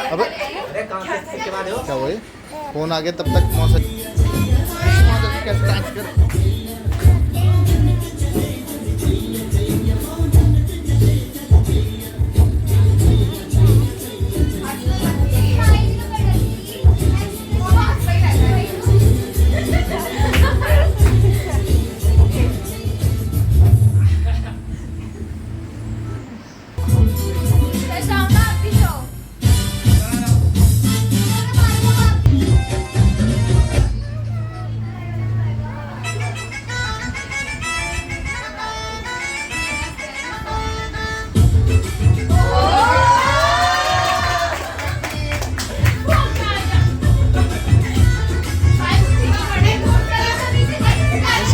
अबे क्या हुआ ये? फोन आ गया तब तक मौसम कैसे डांस कर।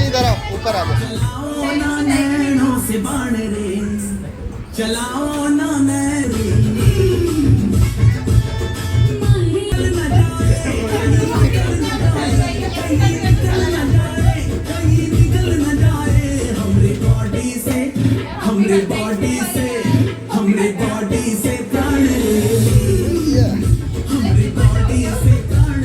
इधर आओ, ऊपर आ जाओ। चलाओ ना मेरी हमरे बॉडी से हमरे बॉडी से प्राण हमरे बॉडी से प्राण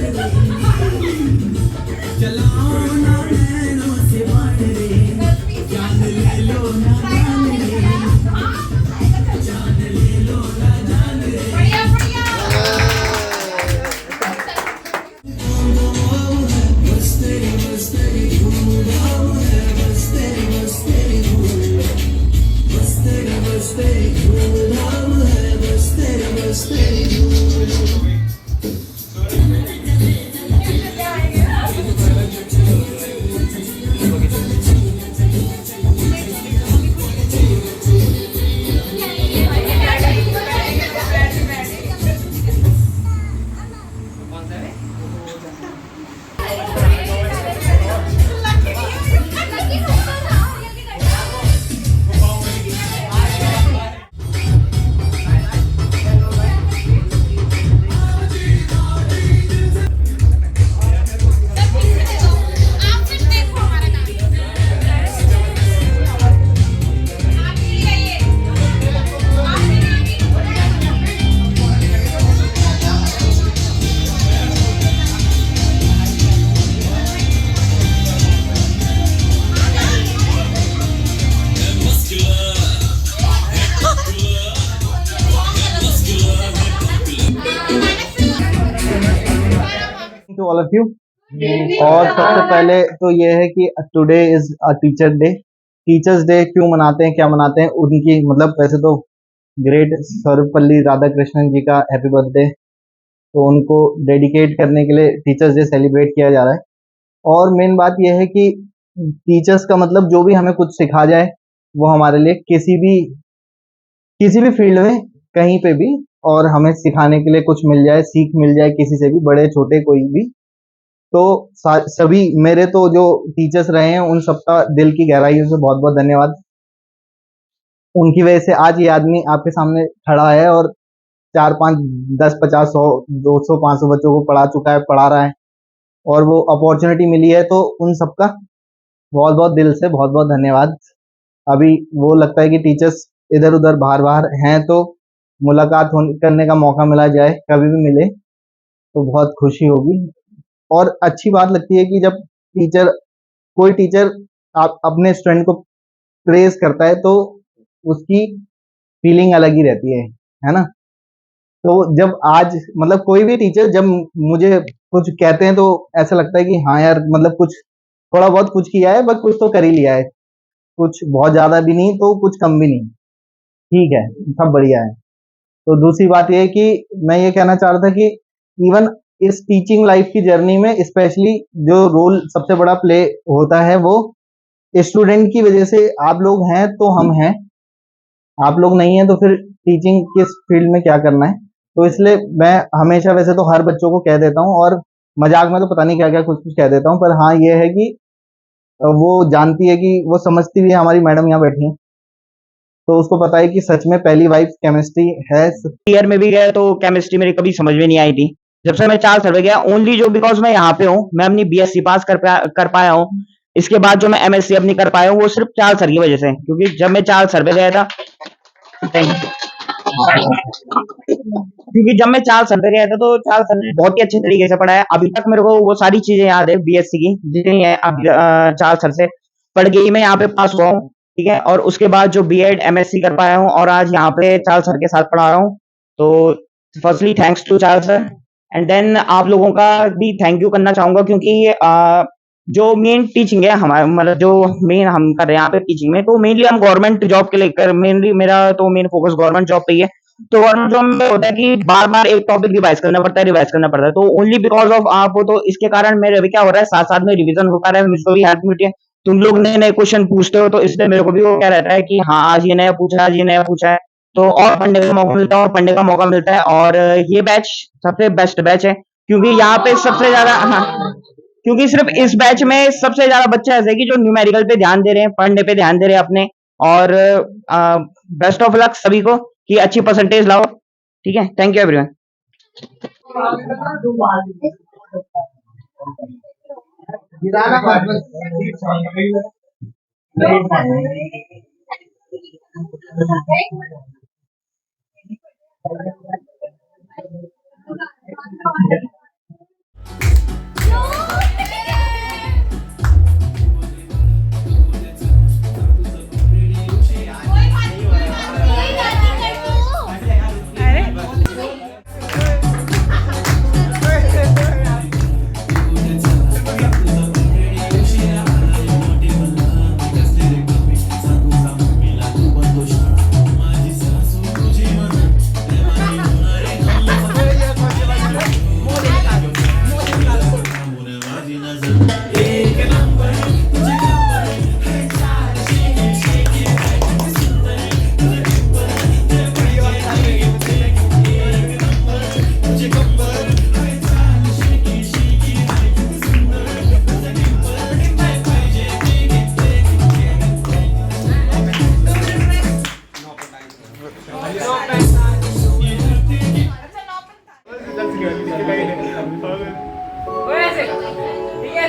चलाओ ना नैनों से बाण रे जान ले लो ना जान रे जान ले लो ना जान रे बढ़िया बढ़िया बस तेरी धूल है बस तेरी धूल बस तेरी धूल है बस तेरी धूल टू ऑल ऑफ यू। और सबसे पहले तो ये है कि today is a teacher day. Teachers day क्यों मनाते हैं, क्या मनाते हैं, उनकी मतलब वैसे तो ग्रेट सर्वपल्ली राधाकृष्णन जी का हैप्पी बर्थडे, तो उनको डेडिकेट करने के लिए टीचर्स डे सेलिब्रेट किया जा रहा है। और मेन बात यह है कि टीचर्स का मतलब जो भी हमें कुछ सिखा जाए वो हमारे लिए किसी भी फील्ड में कहीं पे भी, और हमें सिखाने के लिए कुछ मिल जाए, सीख मिल जाए किसी से भी, बड़े छोटे कोई भी, तो सभी मेरे तो जो टीचर्स रहे हैं उन सबका दिल की गहराइयों से बहुत बहुत धन्यवाद। उनकी वजह से आज ये आदमी आपके सामने खड़ा है और 4-5 10-50-100 200-500 बच्चों को पढ़ा चुका है, पढ़ा रहा है, और वो अपॉर्चुनिटी मिली है, तो उन सबका बहुत बहुत दिल से बहुत बहुत धन्यवाद। अभी वो लगता है कि टीचर्स इधर उधर बाहर बाहर हैं, तो मुलाकात करने का मौका मिला जाए, कभी भी मिले तो बहुत खुशी होगी। और अच्छी बात लगती है कि जब कोई टीचर आप अपने स्टूडेंट को प्रेज करता है तो उसकी फीलिंग अलग ही रहती है ना। तो जब आज मतलब कोई भी टीचर जब मुझे कुछ कहते हैं तो ऐसा लगता है कि हाँ यार, मतलब कुछ थोड़ा बहुत कुछ किया है, बस कुछ तो कर ही लिया है, कुछ बहुत ज्यादा भी नहीं तो कुछ कम भी नहीं, ठीक है, सब बढ़िया है। तो दूसरी बात यह है कि मैं ये कहना चाह रहा था कि इवन इस टीचिंग लाइफ की जर्नी में स्पेशली जो रोल सबसे बड़ा प्ले होता है वो स्टूडेंट की वजह से। आप लोग हैं तो हम हैं, आप लोग नहीं है तो फिर टीचिंग किस फील्ड में क्या करना है। तो इसलिए मैं हमेशा वैसे तो हर बच्चों को कह देता हूँ, और मजाक में तो पता नहीं क्या क्या कुछ कुछ कह देता हूँ, पर हाँ ये है कि वो जानती है कि वो समझती भी है, हमारी मैडम यहाँ बैठी है, तो उसको पता है कि सच में पहली वाइफ केमिस्ट्री है। ईयर में भी गया तो केमिस्ट्री मेरी कभी समझ में नहीं आई थी। जब से मैं 4 सर्वे गया, ओनली जो बिकॉज मैं यहाँ पे हूँ, मैं अपनी बीएससी पास कर पाया हूँ। इसके बाद जो मैं एमएससी अपनी कर पाया हूँ वो सिर्फ 4 सर की वजह से, क्योंकि जब मैं 4 सर्वे गया था, क्योंकि जब मैं चार्ल्स सर पे गया था तो चार्ल्स सर ने बहुत ही अच्छे तरीके से पढ़ाया। अभी तक मेरे को वो सारी चीजें याद है बीएससी की जितनी है चार्ल्स सर से पढ़ के ही मैं यहाँ पे पास हुआ हूँ। ठीक है, और उसके बाद जो बीएड एमएससी कर पाया हूँ और आज यहाँ पे चार्ल्स सर के साथ पढ़ा रहा हूँ। तो firstly thanks to Charles sir and then आप लोगों का भी थैंक यू करना चाहूंगा क्योंकि जो मेन टीचिंग है हमारे मतलब जो मेन हम कर रहे हैं यहाँ पे टीचिंग में, तो मेनली हम गवर्नमेंट जॉब के लेकर मेनली मेरा तो मेन फोकस गवर्नमेंट जॉब पे ही है। तो गवर्नमेंट जॉब में होता है कि बार बार एक टॉपिक रिवाइज करना पड़ता है तो ओनली बिकॉज ऑफ आप हो, तो इसके कारण मेरे अभी क्या हो रहा है साथ साथ में रिविजन होता रहा है, मुझको भी हेल्प मिलती है। तुम लोग नए नए क्वेश्चन पूछते हो तो इसलिए मेरे को भी वो क्या रहता है कि हाँ आज ये नया पूछा है, आज ये नया पूछा है, तो और पढ़ने का मौका मिलता है और पढ़ने का मौका मिलता है। और ये बैच सबसे बेस्ट बैच है क्योंकि यहाँ पे सबसे ज्यादा हाँ, क्योंकि सिर्फ इस बैच में सबसे ज्यादा बच्चे ऐसे हैं कि जो न्यूमेरिकल पे ध्यान दे रहे हैं, पढ़ने पे ध्यान दे रहे हैं अपने। और बेस्ट ऑफ लक सभी को कि अच्छी परसेंटेज लाओ। ठीक है, थैंक यू एवरीवन।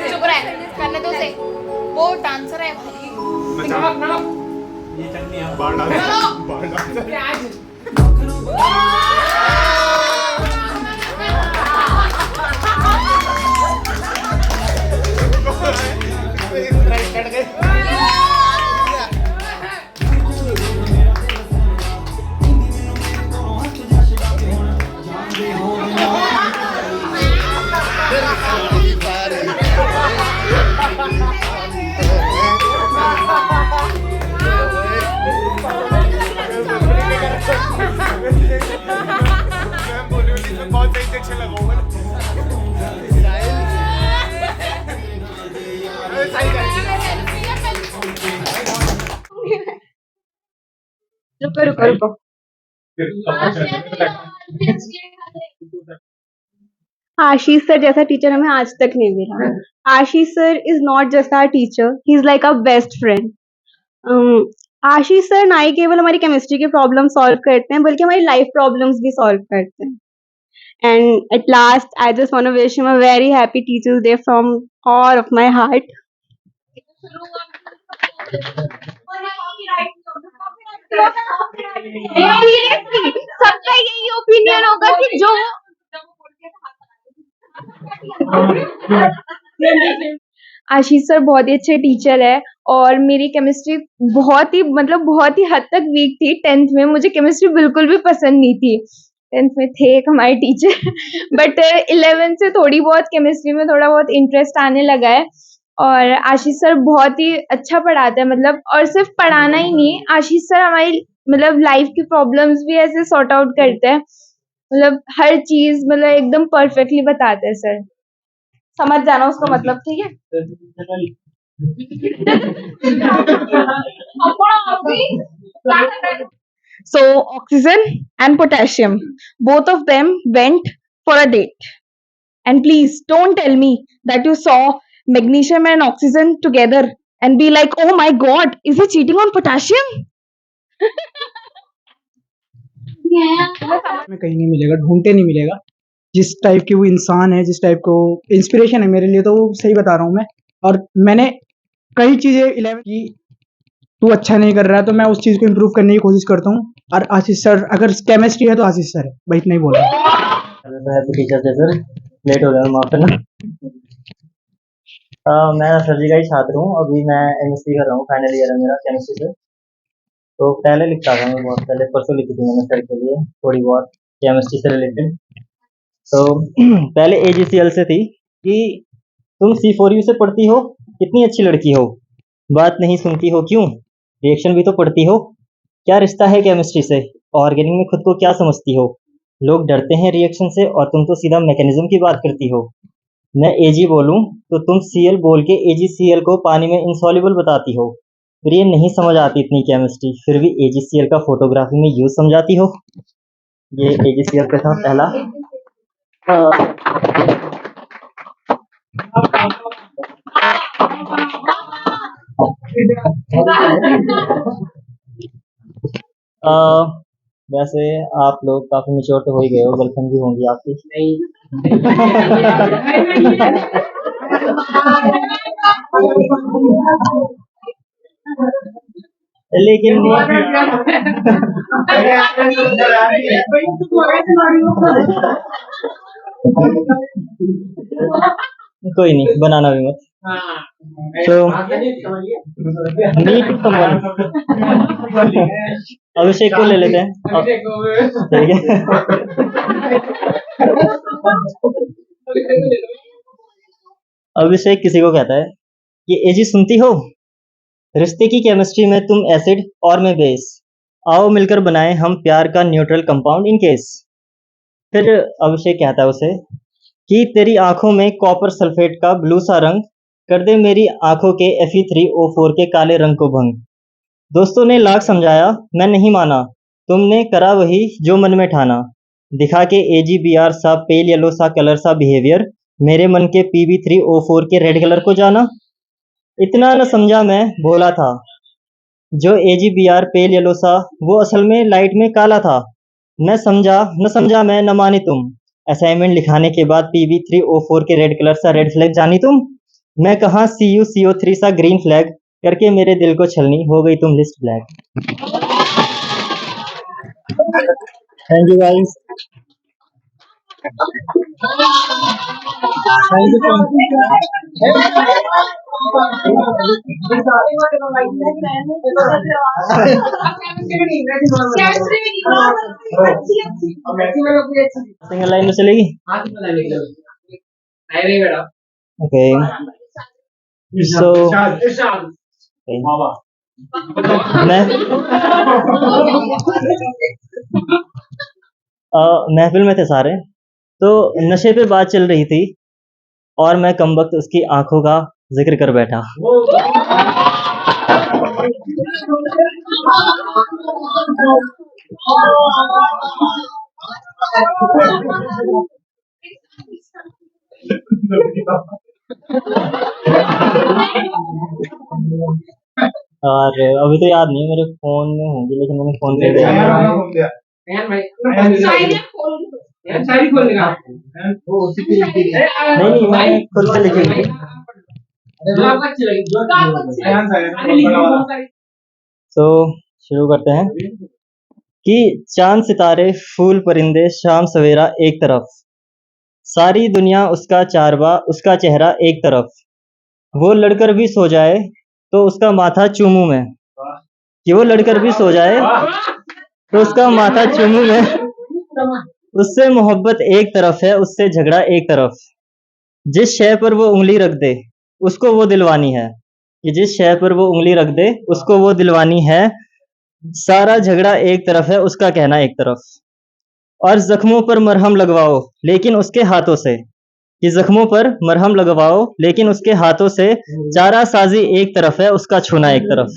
चुप रहे करने दो उसे, वो डांसर है भाई। रुको रुको रुको। आशीष सर जैसा टीचर हमें आज तक नहीं मिला। Ashish sir is not just our teacher, he is like our best friend. Ashish sir ना ही केवल हमारी केमिस्ट्री के प्रॉब्लम सॉल्व करते हैं बल्कि हमारी लाइफ प्रॉब्लम्स भी सॉल्व करते हैं। And at last I just want to wish him a very happy teachers day from all of my heart. सबका यही ओपिनियन होगा कि जो आशीष सर बहुत ही अच्छे टीचर है और मेरी केमिस्ट्री बहुत ही हद तक वीक थी। 10th में मुझे केमिस्ट्री बिल्कुल भी पसंद नहीं थी। 10th में थे एक हमारे टीचर बट 11th से थोड़ी बहुत केमिस्ट्री में थोड़ा बहुत इंटरेस्ट आने लगा है। और आशीष सर बहुत ही अच्छा पढ़ाते हैं और सिर्फ पढ़ाना ही नहीं, आशीष सर हमारी लाइफ की प्रॉब्लम्स भी ऐसे सॉर्ट आउट करते हैं। हर चीज एकदम परफेक्टली बताते हैं सर। समझ जाना उसका मतलब, ठीक है। So oxygen and potassium, both of them went for a date. And please don't tell me that you saw magnesium and oxygen together and be like, oh my god, is he cheating on potassium? में कहीं नहीं मिलेगा, ढूंढते नहीं मिलेगा। जिस type की वो इंसान है, जिस टाइप को इंस्पिरेशन है मेरे लिए, तो वो सही बता रहा हूँ मैं। और मैंने कई चीजें 11 की तू अच्छा नहीं कर रहा है, तो मैं उस चीज़ को इम्प्रूव करने की कोशिश करता हूँ। और आशीष सर, अगर केमिस्ट्री है तो आशीष सर है, भाई इतना ही बोला। टीचर से सर लेट हो गया, माफ करना। मैं सर जी का ही छात्र हूँ, अभी मैं एमएससी कर रहा हूँ, फाइनल ईयर है मेरा केमिस्ट्री से। तो पहले लिखता था मैं, बहुत पहले, परसों लिखी थी मैंने सर के लिए थोड़ी बहुत केमिस्ट्री से रिलेटेड। तो पहले एजीसीएल से थी कि तुम C4U से पढ़ती हो, कितनी अच्छी लड़की हो, बात नहीं सुनती हो क्यों, रिएक्शन भी तो पढ़ती हो, क्या रिश्ता है केमिस्ट्री से, ऑर्गेनिक में खुद को क्या समझती हो, लोग डरते हैं रिएक्शन से और तुम तो सीधा मैकेनिज्म की बात करती हो। मैं एजी बोलूं तो तुम सीएल बोल के एजीसीएल को पानी में इंसॉल्युबल बताती हो। फिर ये नहीं समझ आती इतनी केमिस्ट्री, फिर भी एजीसीएल का फोटोग्राफी में यूज समझाती हो। ये एजीसीएल पे था पहला। वैसे आप लोग काफी मेच्योर तो हो ही गए हो, गर्लफ्रेंड भी होंगी आपकी। लेकिन कोई नहीं, बनाना भी मत। तो मीट समवन, अभिषेक को ले लेते हैं, ठीक है। अभिषेक किसी को कहता है कि एजी सुनती हो, रिश्ते की केमिस्ट्री में तुम एसिड और मैं बेस, आओ मिलकर बनाएं हम प्यार का न्यूट्रल कंपाउंड इन केस। फिर अभिषेक कहता है उसे कि तेरी आंखों में कॉपर सल्फेट का ब्लू सा रंग कर दे मेरी आंखों के Fe3O4 के काले रंग को भंग। दोस्तों ने लाख समझाया मैं नहीं माना, तुमने करा वही जो मन में ठाना, दिखा के AGBR सा पेल येलो सा कलर सा बिहेवियर, मेरे मन के PB3O4 के रेड कलर को जाना। इतना न समझा मैं भोला था, जो AGBR पेल येलो सा वो असल में लाइट में काला था। न समझा मैं न मानी तुम, असाइनमेंट लिखाने के बाद PB3O4 के रेड कलर सा रेड फ्लैग जानी तुम। मैं कहाँ CuCO3 सा ग्रीन फ्लैग, करके मेरे दिल को छलनी हो गई तुम list black. Thank you guys. Single line में चलेगी। ओके सो महफिल में थे सारे, तो नशे पे बात चल रही थी और मैं कमबख्त उसकी आंखों का जिक्र कर बैठा। और अभी तो याद नहीं, मेरे फोन में होंगी, लेकिन मैंने फोन पे नहीं, मैंने खुद से लिखी थी। तो शुरू करते हैं कि चांद सितारे फूल परिंदे शाम सवेरा एक तरफ, सारी दुनिया उसका चारवा उसका चेहरा एक तरफ, वो लड़कर भी सो जाए तो उसका माथा चूमू में, कि वो लड़कर भी सो जाए तो उसका माथा चूमू में, उससे मोहब्बत एक तरफ है उससे झगड़ा एक तरफ, जिस शय पर वो उंगली रख दे उसको वो दिलवानी है, कि जिस शय पर वो उंगली रख दे उसको वो दिलवानी है, सारा झगड़ा एक तरफ है उसका कहना एक तरफ, और जख्मों पर मरहम लगवाओ लेकिन उसके हाथों से, कि जख्मों पर मरहम लगवाओ लेकिन उसके हाथों से, चारा साजी एक तरफ है उसका छूना एक तरफ।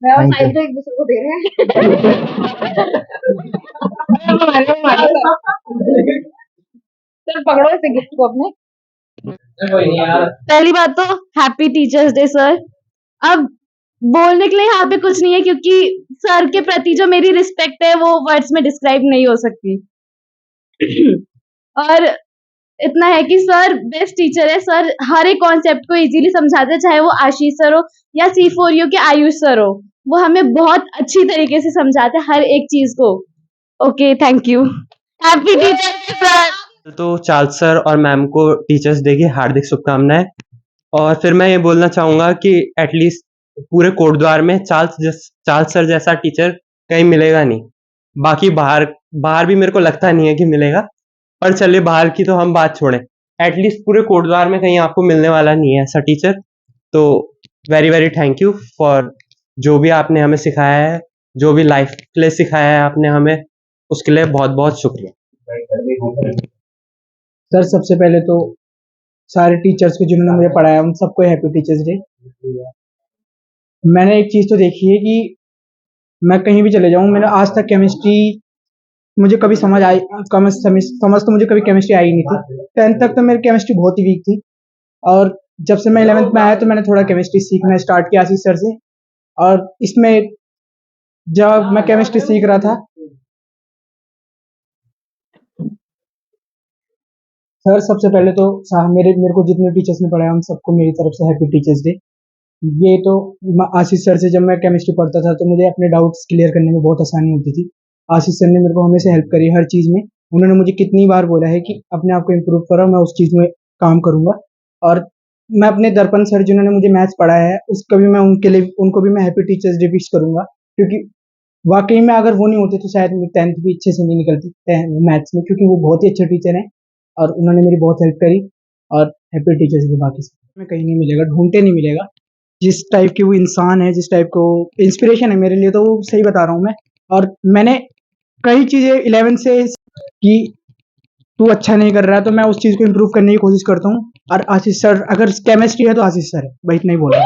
मैं और साहिल तो एक दूसरे को दे रहे हैं। चल पकड़ो इसे गिफ्ट को अपने। पहली बात तो हैप्पी टीचर्स डे सर। अब बोलने के लिए यहाँ पे कुछ नहीं है क्योंकि सर के प्रति जो मेरी रिस्पेक्ट है वो वर्ड्स में डिस्क्राइब नहीं हो सकती। और इतना है कि सर बेस्ट टीचर है। सर हर एक कॉन्सेप्ट को इजीली समझाते हैं, चाहे वो आशीष सर हो या C4U के आयुष सर हो, वो हमें बहुत अच्छी तरीके से समझाते हैं हर एक चीज को। Okay, thank you. Happy teachers day sir. तो चार्ल्स सर और मैम को टीचर्स डे की हार्दिक शुभकामनाएं। और फिर मैं ये बोलना चाहूँगा कि एटलीस्ट पूरे कोटद्वार में चार्ल्स सर जैसा टीचर कहीं मिलेगा नहीं। बाकी बाहर भी मेरे को लगता नहीं है कि मिलेगा, पर चलिए बाहर की तो हम बात छोड़ें, एटलीस्ट पूरे कोटद्वार में कहीं आपको मिलने वाला नहीं है ऐसा टीचर। तो very very thank you for जो भी आपने हमें सिखाया है, जो भी लाइफ के लिए सिखाया है आपने हमें, उसके लिए बहुत बहुत शुक्रिया। सर सबसे पहले तो सारे टीचर्स को जिन्होंने मुझे पढ़ाया उन सबको हैप्पी टीचर्स डे। मैंने एक चीज़ तो देखी है कि मैं कहीं भी चले जाऊँ, मैंने आज तक केमिस्ट्री मुझे कभी समझ तो मुझे कभी केमिस्ट्री आई नहीं थी। 10th तक तो मेरी केमिस्ट्री बहुत ही वीक थी, और जब से मैं 11th में आया तो मैंने थोड़ा केमिस्ट्री सीखना स्टार्ट किया आशीष सर से। और इसमें जब मैं केमिस्ट्री सीख रहा था, सर सबसे पहले तो मेरे को जितने टीचर्स ने पढ़ाया उन सबको मेरी तरफ से हैप्पी टीचर्स डे। ये तो आशीष सर से जब मैं केमिस्ट्री पढ़ता था तो मुझे अपने डाउट्स क्लियर करने में बहुत आसानी होती थी। आशीष सर ने मेरे को हमेशा हेल्प करी हर चीज़ में। उन्होंने मुझे कितनी बार बोला है कि अपने आप को इम्प्रूव करो, मैं उस चीज़ में काम करूँगा। और मैं अपने दर्पण सर जिन्होंने मुझे मैथ्स पढ़ाया है उसको भी मैं उनको भी मैं हैप्पी टीचर्स डे विश करूँगा, क्योंकि वाकई में अगर वो नहीं होते तो शायद मेरी 10th भी अच्छे से नहीं निकलती मैथ्स में, क्योंकि वो बहुत ही अच्छे टीचर हैं और उन्होंने मेरी बहुत हेल्प करी। और हैप्पी टीचर्स डे बाकी सब में कहीं नहीं मिलेगा, ढूंढते नहीं मिलेगा। जिस टाइप के वो इंसान है, जिस टाइप को इंस्पिरेशन है मेरे लिए, तो वो सही बता रहा हूँ मैं। और मैंने कई चीज़ें 11 से कि तू अच्छा नहीं कर रहा है, तो मैं उस चीज़ को इम्प्रूव करने की कोशिश करता हूँ। और आशीष सर, अगर केमिस्ट्री है तो आशीष सर है, भाई इतना ही बोला।